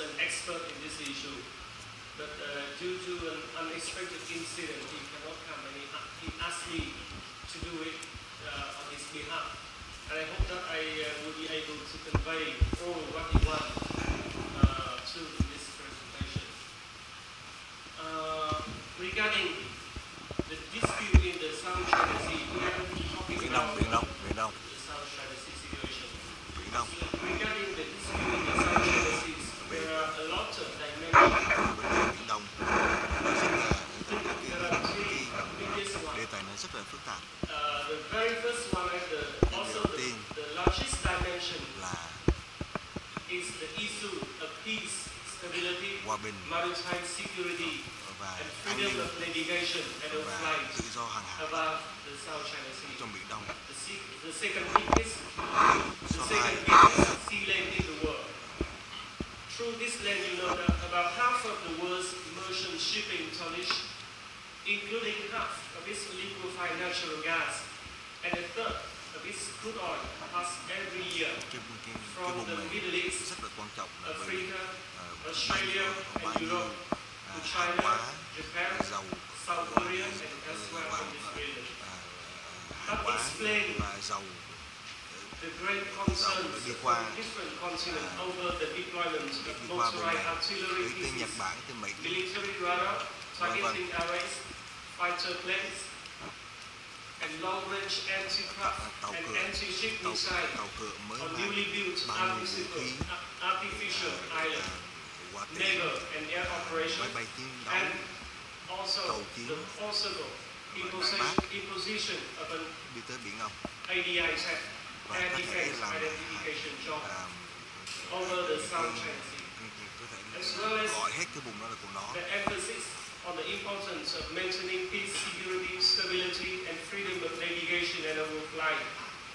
an expert in this issue, but due to an unexpected incident, he cannot come, and he asked me to do it on his behalf. And I hope that I will be able to convey all what he wants to this presentation. Regarding the dispute in the South China Sea, we are talking about the South China Sea situation. Regarding the dispute in the South China Sea, there are a lot of dimensions. There are three biggest ones. The very first one and also the largest dimension is the issue of peace, stability, maritime security, and freedom of navigation and of flight above the South China Sea. The second biggest sea lane in the world. Through this lane, you know that about half of the world's merchant shipping tonnage, including half of its liquefied natural gas and a third of its crude oil, pass every year from the Middle East, Africa, Australia, and Europe to China, Japan, South Korea, and elsewhere in this region. That explains the great concerns of different continents over the deployment of motorized artillery pieces, military radar, targeting arrays, fighter planes, and long-range anti-craft and anti-ship missiles on newly built artificial islands, naval and air operations, and also the possible imposition of an ADI tech, air defense identification job over the South China Sea, as well as the emphasis on the importance of maintaining peace, security, stability, and freedom of navigation and overflight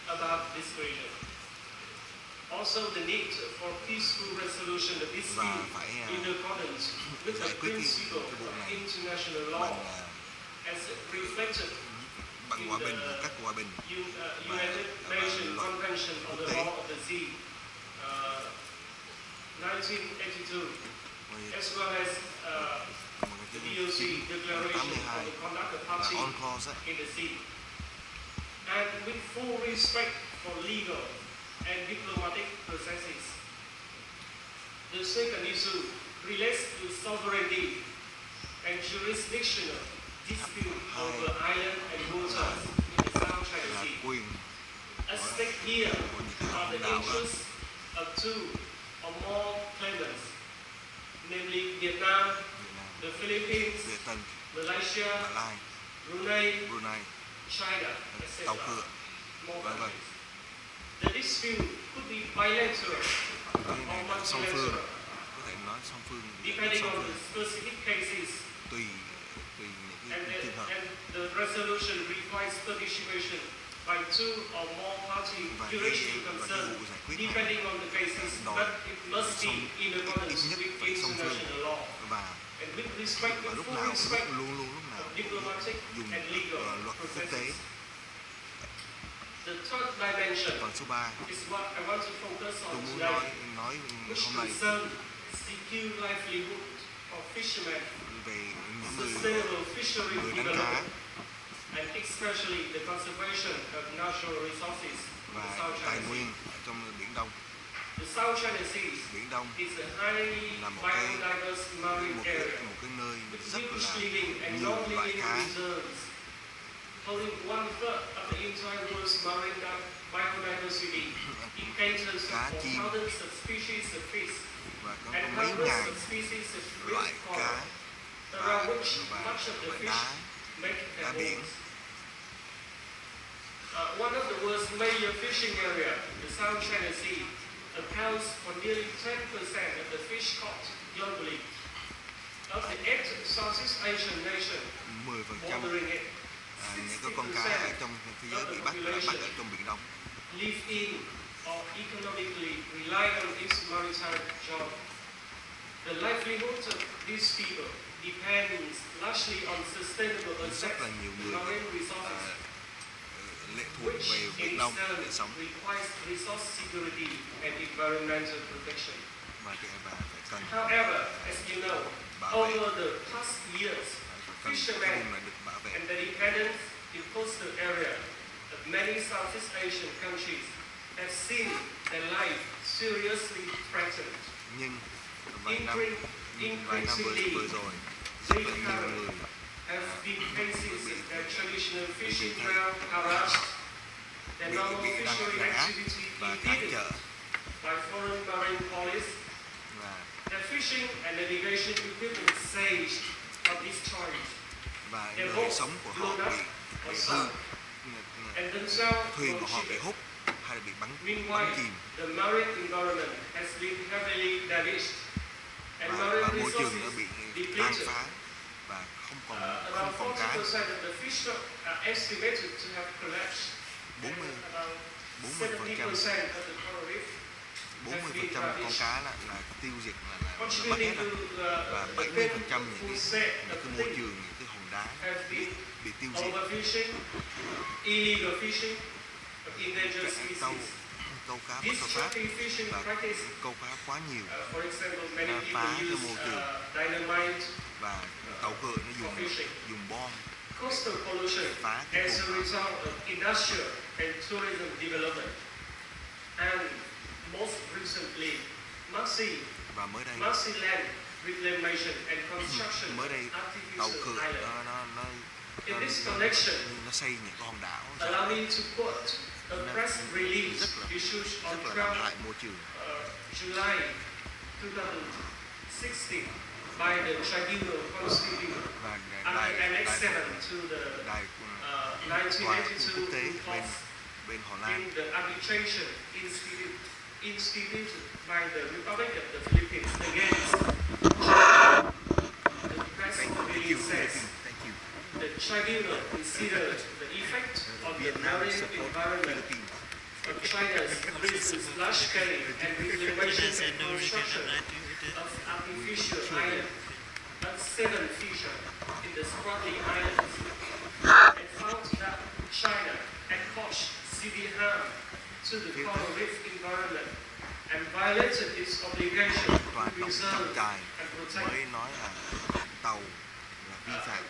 above this region. Also, the need for peaceful resolution of dispute in accordance with the principle of international law, as reflected in the United Nations Convention on the Law of the Sea, 1982, as well as the DOC Declaration on the Conduct of Parties in the Sea. And with full respect for legal and diplomatic processes. The second issue relates to sovereignty and jurisdictional dispute over island and waters in the South China Sea. At stake here are the interests of two or more claimants, namely Vietnam, the Philippines, Malaysia, Brunei, China, etc. More countries. The dispute could be bilateral or multilateral, depending on the specific cases, and the resolution requires participation by two or more party jurisdictions concerned, depending on the cases, but it must be in accordance with international law, and with full respect of diplomatic and legal processes. The third dimension is what I want to focus on today, which concerns secure livelihood for fishermen, sustainable fishery development, and especially the conservation of natural resources in the South China Sea. The South China Sea is a highly biodiverse marine area with huge living and non-living reserves, holding 1/3 of the entire world's marine biodiversity. It caters for thousands of species of fish and hundreds of species of reef coral, around which much of the fish make their homes. One of the world's major fishing areas, the South China Sea, accounts for nearly 10% of the fish caught globally. Of the 8 Southeast Asian nations bordering it, những cái con cá ở trong thế giới bị bắt là bắt ở trong Biển Đông. Live in or economically rely on its maritime job. The livelihood of these people depends largely on sustainable access to marine resources, lệ thuộc về Biển Đông để sống. Requires resource security and environmental protection. Và phải cần However, as you know, bảo vệ, over the past years, cần cái fishermen vùng này được bảo vệ. and the dependents in coastal area of many Southeast Asian countries have seen their life seriously threatened. Nhưng vài năm vừa Increasingly, rồi, they rất là nhiều người have been cases of their traditional fishing ground harassed, their normal bị fishery đàn áp activity và cản impeded trở, by foreign marine police, và their fishing and navigation equipment seized or destroyed, their nơi boats sống của họ blown up bị or hư, sunk, and themselves thuyền của họ bị shipwrecked. hút hay là bị bắn Meanwhile, chìm, the marine environment has been heavily damaged, and và marine môi trường nó resources bị tàn depleted. phá và không Around còn cá. 40% of the fish stock are estimated to have collapsed. 40% About 70% of the coral reef 40% con cá là tiêu diệt, là mất hết contributing rồi. to Và the 70% painful những set cái of môi things trường, những cái hòn đá have been bị tiêu diệt. overfishing, illegal fishing of endangered Câu species. cá bất hợp pháp Destructive fishing và practice. câu cá quá nhiều, For example, many nó people phá cái use môi trường dynamite và tàu khởi nó for fishing. dùng bom Coastal pollution phá cái as a vùng. result of industrial and tourism development. And most recently, massive Và mới đây land reclamation and construction mới đây of tàu artificial khởi islands. nó In this connection, nó xây những cái hòn đảo allow me to quote a press release rất issued on là làm 12 hại môi trường. July 2016 by the tribunal constituted Và under Annex 7 to the đài tòa 1982 quốc tế clause bên Hà Lan in the arbitration instituted by the Republic of the Philippines against the press release says Thank you. the tribunal considered the effect on the marine environment of China's recent large-scale and reclamation and construction of artificial islands and 7 feature in the Spratly Islands, and found that China had caused severe harm to the coral reef environment and violated its obligation to Tòa tổng preserve tài and protect mới nói là tàu là vi phạm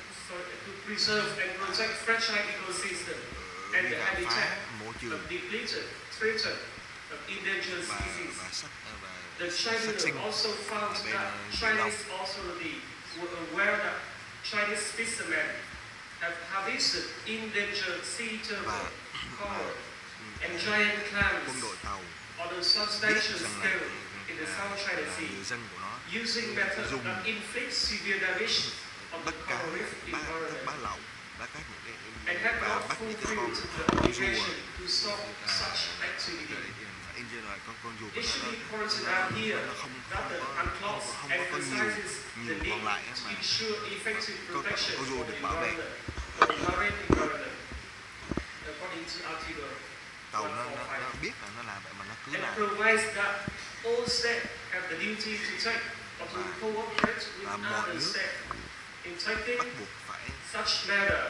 to preserve and protect fragile ecosystem and the phá habitat môi trường of depleted, threatened, of endangered species. The tribunal also found that Chinese authorities were aware that Chinese fishermen have harvested endangered sea turtle, coral, and giant clams quân đội tàu on a biết substantial rằng scale in the South China Sea, người dân của nó using methods dùng that inflict severe damage on the bắt cá, coral reef environment, bá lậu, bắt các những and cái have và not bắt những cái fulfilled the con rùa, obligation to stop such activity. con rùa It should be nó pointed out here that the UNCLOS không có emphasizes the need còn lại to mà ensure effective con protection rùa for được the bảo vệ. environment, for the marine environment, according to Article Tàu nó 145. biết là nó làm vậy mà nó cứ And làm. provides that all states have the duty to take or to cooperate with và mọi other nước states in taking bắt buộc phải such matter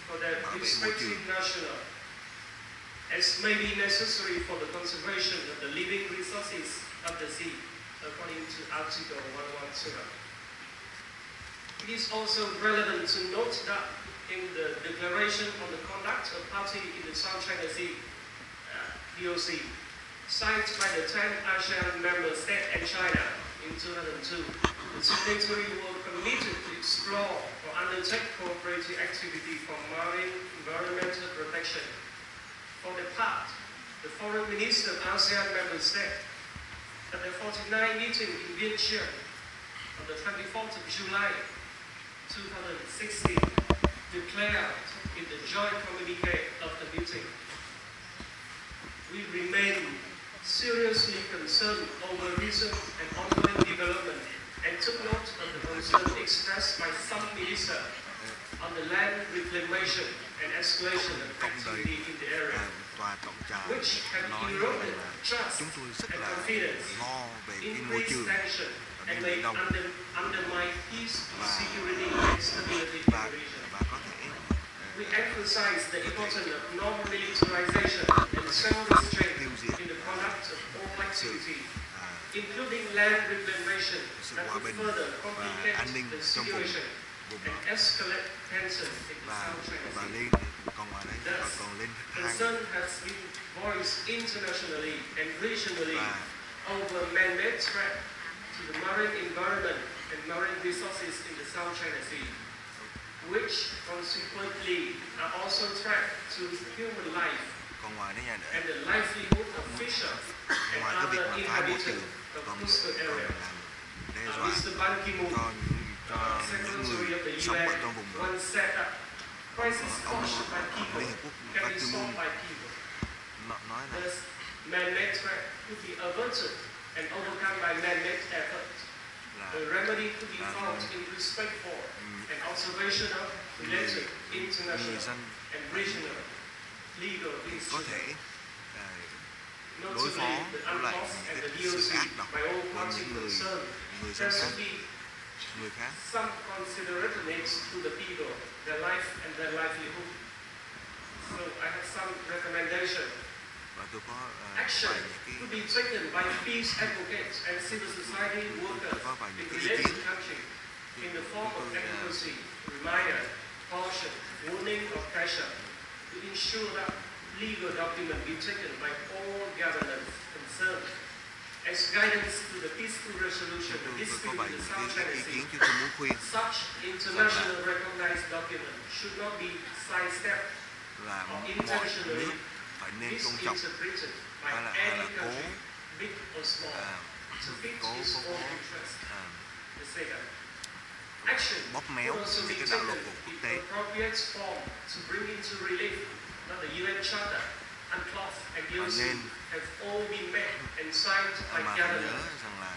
for their bảo vệ môi respective trường national, as may be necessary for the conservation of the living resources of the sea, according to Article 117. It is also relevant to note that in the Declaration on the Conduct of Party in the South China Sea, DOC, signed by the 10 ASEAN member states and China in 2002, the signatories were committed to explore or undertake cooperative activity for marine environmental protection. For their part, the foreign minister of ASEAN member states at the 49 meeting in Vientiane on the 24th of July 2016 declared in the joint communique of the meeting, we remain seriously concerned over recent and ongoing development and took note of the concern expressed by some ministers on the land reclamation and escalation of activity in the area, tòa tổng trà which have nói eroded là trust chúng tôi rất and là confidence, lo về cái môi increased trường tension, ở and bên may Biển Đông undermine peace, security, and stability in và the region. có thể We emphasize the importance of non-militarization and self-restraint in the conduct of all activity including land reclamation, sự that hòa would bình further và complicate an ninh the trong vùng situation vùng and đó, escalate tension in the và South China Sea. lên còn ngoài đấy và còn lên thang, Concern has been voiced internationally and regionally và over man-made threat to the marine environment and marine resources in the South China Sea, which consequently are also threat to human life còn ngoài đấy nha, and the livelihood of fishers and ngoài cái việc other mà phá môi inhabitants trường of còn coastal area. làm đe dọa Mr. Ban Ki-moon, cho những Secretary of người the sống ở UN, trong vùng đó. once said that crisis Ông caused by people Liên Hiệp Quốc can Ban be Ki-moon solved by people. nói là Thus, man-made threat could be averted and overcome by man-made effort. The remedy could be found in respect for and observation of related international and regional legal có instruments, thể đối phó notably the với lại UNCLOS and the những cái sự ác DOC độc by all của parties những concerned. người There dân khác, should be người khác. some considerateness to the people, their life and their livelihood. So I have some recommendation. Và tôi có Action vài những could be taken by peace advocates and civil society workers in related countries in the form of advocacy, reminder, caution, warning or pressure to ensure that legal documents be taken by all governments concerned as guidance to the peaceful resolution of tôi dispute có vài in the những South cái China ý Sea. kiến chứ tôi muốn khuyên Such international recognized documents should not be sidestepped là or mọi intentionally nước phải nên tôn trọng misinterpreted by hay là any cố country, big or small, to fit its own interest. The second, action bóp méo could also be những cái đạo luật taken của quốc in tế appropriate form to bring into relief that the UN Charter, UNCLOS and DOC nên have all been met and signed by mà phải nhớ governments. rằng là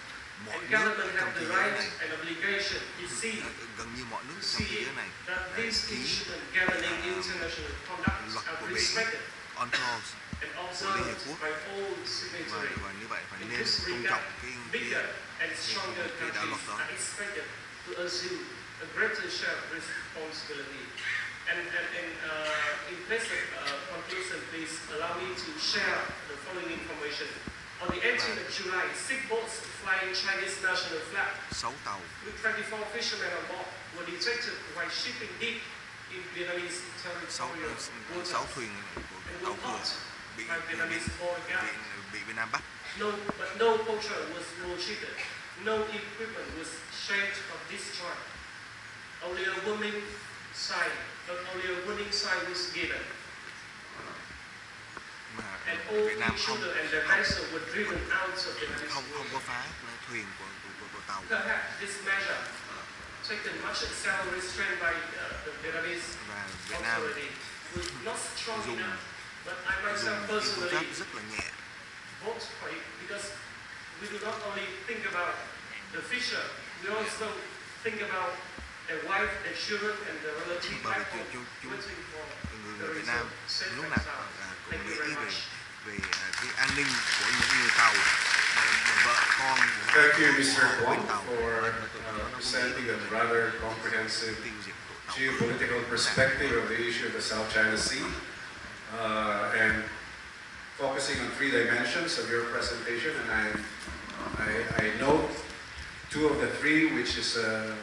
mọi And nước government trong have thế the giới right này, and obligation to see gần như mọi nước to trong thế see giới này that these ký instruments governing international conduct luật are của biển, respected UNCLOS and của Liên Hiệp observed Quốc, by all signatories. và như vậy phải In nên this tôn regard, trọng bigger and stronger cái đạo luật countries đó. are expected to assume a greater share of responsibility. And in place of conclusion, please allow me to share the following information. On the 18th of July, 6 boats flying Chinese national flag 6 tàu with 24 fishermen on board were detected while shipping deep in Vietnamese territorial 6 waters thuyền của and tàu were cửa caught bị by Vietnamese border guards. bị Việt Nam bắt. But no poacher was maltreated. No equipment was shaped or destroyed. Only a warning sign was given. Mà And all Việt Nam children and their vessel were driven out of Vietnamese không có waters. phá thuyền của tàu. Perhaps this measure, taken much self-restraint by the Vietnamese Và Việt Nam authority, was not strong dùng enough. But I dùng myself cái phương personally pháp rất là nhẹ. vote for it because we do not only think about the fisher, we also think about their wife, their children, and their relatives Bởi back vì home chúng waiting for người the Việt Nam result safe lúc and nào sound. cũng Thank you nghĩ very về much. cái an ninh của những người tàu, vợ con. Thank you, Mr. bên Kwong, tàu for presenting a rather comprehensive tiêu diệt tàu. geopolitical perspective of the issue of the South China Sea, and focusing on 3 dimensions of your presentation. And I note 2 of the 3, which is a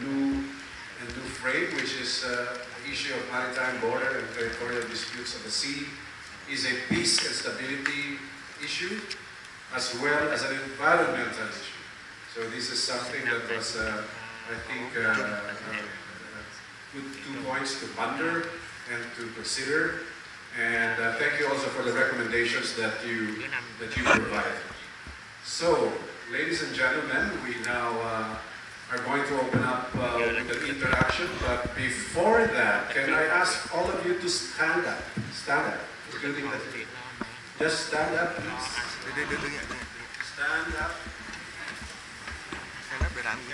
new frame, which is the issue of maritime border and territorial disputes of the sea, is a peace and stability issue, as well as an environmental issue. So this is something that was, I think, good 2 points to ponder and to consider. And thank you also for the recommendations that you provided. So, ladies and gentlemen, we now are going to open up with an interaction. But before that, can I ask all of you to stand up? Stand up. Including the, just stand up, please. Stand up.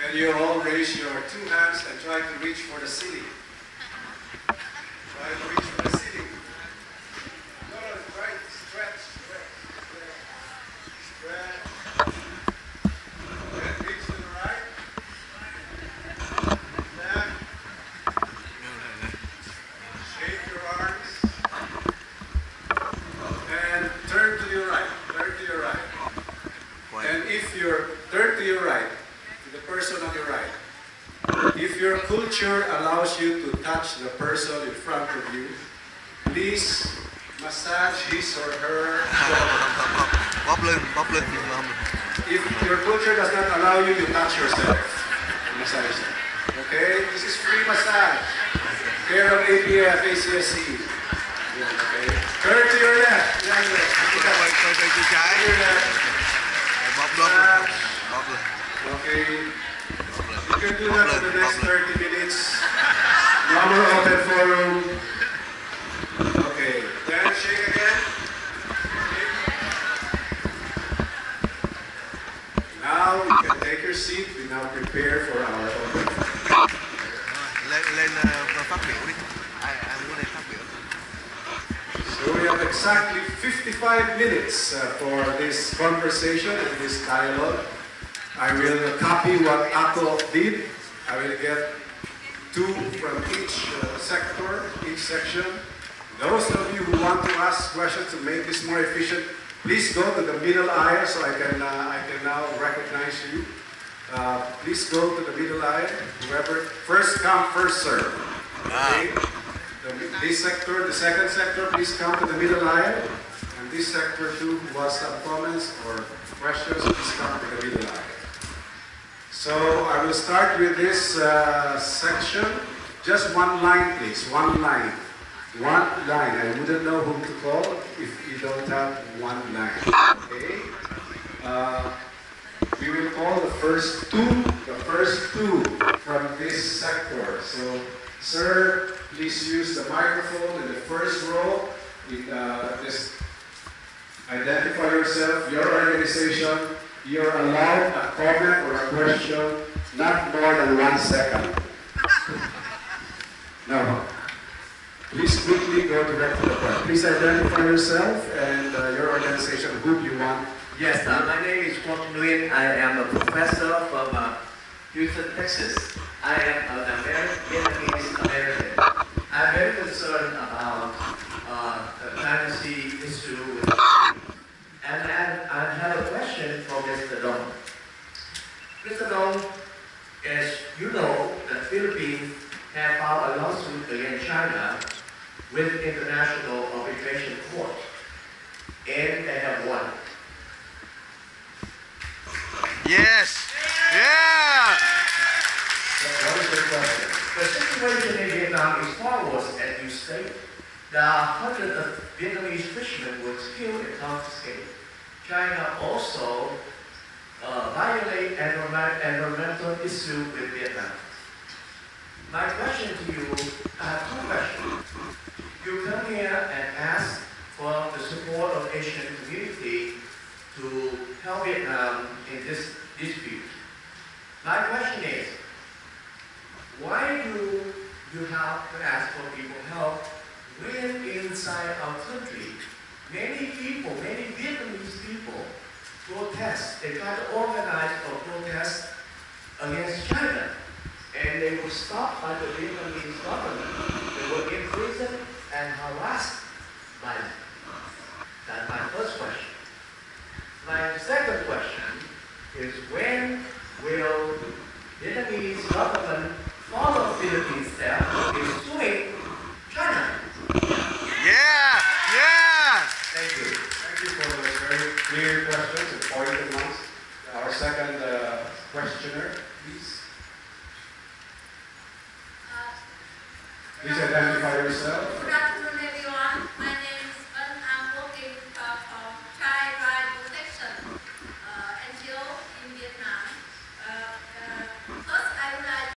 And you all raise your 2 hands and try to reach for the ceiling. Try to reach for the ceiling. No, right. Stretch. And reach to the right. Left. Shake your arms. And turn to your right. And if the person on your right. If your culture allows you to touch the person in front of you, please massage his or her shoulder. Bóp lưng. If your culture does not allow you to touch yourself, massage them. Okay? This is free massage. Care of APF, ACSC. Yeah, okay. Turn to your left. Quay tay trái. To your left. Bóp lưng. Okay. You can do that for the next 30 minutes. No more open forum. Okay. Then shake again. Now you can take your seat. We now prepare for our open forum. Lên phát biểu đi. Ai muốn lên phát biểu? So we have exactly 55 minutes for this conversation and this dialogue. I will copy what Ako did. I will get 2 from each sector, each section. Those of you who want to ask questions to make this more efficient, please go to the middle aisle so I can now recognize you. Please go to the middle aisle. Whoever, first come, first serve. Okay? This sector, the second sector, please come to the middle aisle. And this sector too, who has some comments or questions, please come to the middle aisle. So I will start with this section. Just one line, please. One line. One line. I wouldn't know whom to call if you don't have one line. Okay? We will call the first two from this sector. So, sir, please use the microphone in the first row. Just identify yourself, your organization. You're allowed a comment or a question, not more than 1 second. No. Please quickly go direct to the point. Please identify yourself and your organization, who you want. Yes, my name is Kwok Nguyen. I am a professor from Houston, Texas. I am an Vietnamese American. I'm very concerned about the privacy issue. And I have a question for Mr. Dong. Mr. Dong, as you know, the Philippines have filed a lawsuit against China with International Arbitration Court, and they have won. Yes! Yeah! What is the question? The situation in Vietnam is far worse, as you state. There are hundreds of Vietnamese fishermen who were killed and confiscated. China also violate environmental issue with Vietnam. My question to you, I have 2 questions. You come here and ask for the support of Asian community to help Vietnam in this dispute. My question is, why do you have to ask for people help when inside our country, many people, many Vietnamese people protest. They try to organize a protest against China. And they were stopped by the Vietnamese government. They were imprisoned and harassed by them. That's my first question. My second question is, when will Vietnamese government follow Philippines step in suing China? Yeah! Yeah! Thank you. Thank you for those very clear questions and pointed ones. Our second questioner, please. Please identify